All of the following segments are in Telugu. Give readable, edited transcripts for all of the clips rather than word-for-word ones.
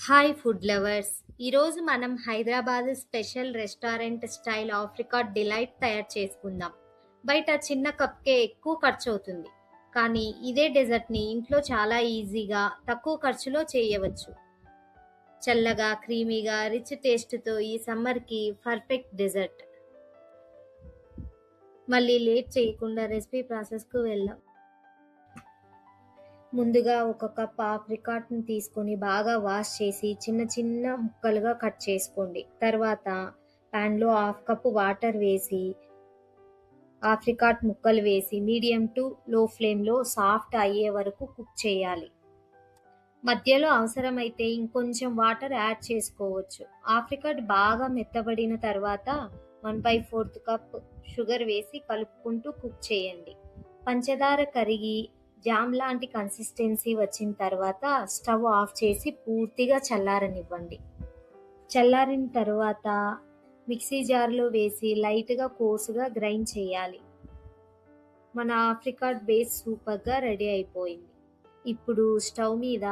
Hi food lovers. ఈరోజు మనం Hyderabad special restaurant style Africa delight తయారు చేసుకుందాం. బయట చిన్న కప్కే ఎక్కువ ఖర్చు అవుతుంది, కానీ ఇదే డెజర్ట్ని ఇంట్లో చాలా ఈజీగా తక్కువ ఖర్చులో చేయవచ్చు. చల్లగా క్రీమీగా రిచ్ టేస్ట్తో ఈ సమ్మర్కి పర్ఫెక్ట్ డెజర్ట్. మళ్ళీ లేట్ చేయకుండా రెసిపీ ప్రాసెస్కు వెళ్దాం. ముందుగా ఒక కప్ ఆప్రికాట్‌ని తీసుకొని బాగా వాష్ చేసి చిన్న చిన్న ముక్కలుగా కట్ చేసుకోండి. తర్వాత పాన్‌లో హాఫ్ కప్ వాటర్ వేసి ఆప్రికాట్ ముక్కలు వేసి మీడియం టు లో ఫ్లేమ్‌లో సాఫ్ట్ అయ్యే వరకు కుక్ చేయాలి. మధ్యలో అవసరమైతే ఇంకొంచెం వాటర్ యాడ్ చేసుకోవచ్చు. ఆప్రికాట్ బాగా మెత్తబడిన తర్వాత 1/4 కప్ షుగర్ వేసి కలుపుకుంటూ కుక్ చేయండి. పంచదార కరిగి జామ్ లాంటి కన్సిస్టెన్సీ వచ్చిన తర్వాత స్టవ్ ఆఫ్ చేసి పూర్తిగా చల్లారనివ్వండి. చల్లారిన తర్వాత మిక్సీ జార్లో వేసి లైట్గా కోసుగా గ్రైండ్ చేయాలి. మన ఆప్రికాట్ బేస్ సూపర్గా రెడీ అయిపోయింది. ఇప్పుడు స్టవ్ మీద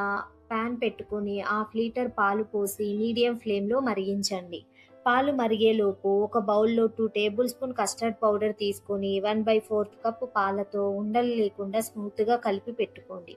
పాన్ పెట్టుకొని హాఫ్ లీటర్ పాలు పోసి మీడియం ఫ్లేమ్లో మరిగించండి. పాలు మరిగేలోపు ఒక బౌల్లో 2 టేబుల్ స్పూన్ కస్టర్డ్ పౌడర్ తీసుకొని 1/4 కప్ పాలతో ఉండలు లేకుండా స్మూత్గా కలిపి పెట్టుకోండి.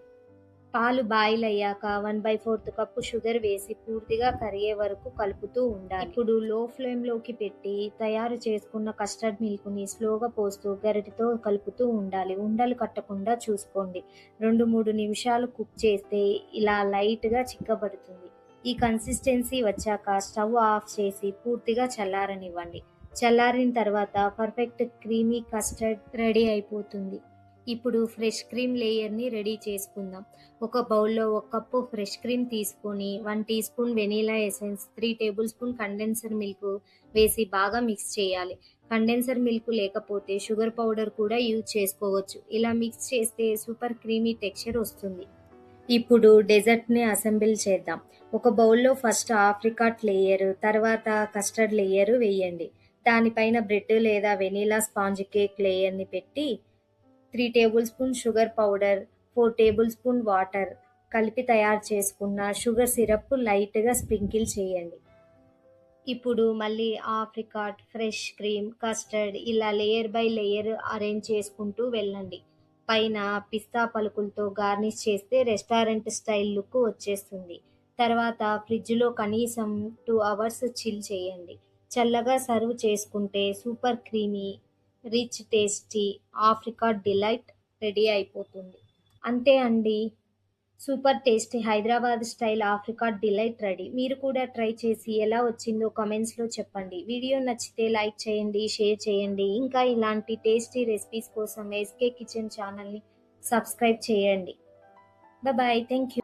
పాలు బాయిల్ అయ్యాక 1/4 కప్పు షుగర్ వేసి పూర్తిగా కరిగే వరకు కలుపుతూ ఉండాలి. ఇప్పుడు లో ఫ్లేమ్లోకి పెట్టి తయారు చేసుకున్న కస్టర్డ్ మిల్క్ని స్లోగా పోస్తూ గరిటెతో కలుపుతూ ఉండాలి. ఉండలు కట్టకుండా చూసుకోండి. 2-3 నిమిషాలు కుక్ చేస్తే ఇలా లైట్గా చిక్కబడుతుంది. ఈ కన్సిస్టెన్సీ వచ్చాక స్టవ్ ఆఫ్ చేసి పూర్తిగా చల్లారనివ్వండి. చల్లారిన తర్వాత పర్ఫెక్ట్ క్రీమీ కస్టర్డ్ రెడీ అయిపోతుంది. ఇప్పుడు ఫ్రెష్ క్రీమ్ లేయర్ని రెడీ చేసుకుందాం. ఒక బౌల్లో 1 కప్పు ఫ్రెష్ క్రీమ్ తీసుకొని 1 teaspoon vanilla essence, 3 tablespoon condenser milk వేసి బాగా మిక్స్ చేయాలి. కండెన్సర్ మిల్క్ లేకపోతే షుగర్ పౌడర్ కూడా యూజ్ చేసుకోవచ్చు. ఇలా మిక్స్ చేస్తే సూపర్ క్రీమీ టెక్స్చర్ వస్తుంది. ఇప్పుడు డెజర్ట్ని అసెంబుల్ చేద్దాం. ఒక బౌల్లో ఫస్ట్ ఆప్రికాట్ లేయర్, తర్వాత కస్టర్డ్ లేయర్ వేయండి. దానిపైన బ్రెడ్ లేదా వెనీలా స్పాంజ్ కేక్ లేయర్ని పెట్టి 3 table spoon sugar powder, 4 table spoon water కలిపి తయారు చేసుకున్న షుగర్ సిరప్ లైట్గా స్ప్రింకిల్ చేయండి. ఇప్పుడు మళ్ళీ ఆప్రికాట్, ఫ్రెష్ క్రీమ్, కస్టర్డ్ ఇలా లేయర్ బై లేయర్ అరేంజ్ చేసుకుంటూ వెళ్ళండి. పైన పిస్తా పలుకులతో గార్నిష్ చేస్తే రెస్టారెంట్ స్టైల్ లుక్ వచ్చేస్తుంది. తర్వాత ఫ్రిడ్జ్లో కనీసం 2 అవర్స్ చిల్ చేయండి. చల్లగా సర్వ్ చేసుకుంటే super creamy rich tasty apricot delight ready అయిపోతుంది. అంతే అండి, super tasty Hyderabad style apricot delight ready. మీరు కూడా ట్రై చేసి ఎలా వచ్చిందో కామెంట్స్లో చెప్పండి. వీడియో నచ్చితే లైక్ చేయండి, షేర్ చేయండి. ఇంకా ఇలాంటి టేస్టీ రెసిపీస్ కోసం ఎస్కే కిచెన్ ఛానల్ని సబ్స్క్రైబ్ చేయండి. Bye, thank you.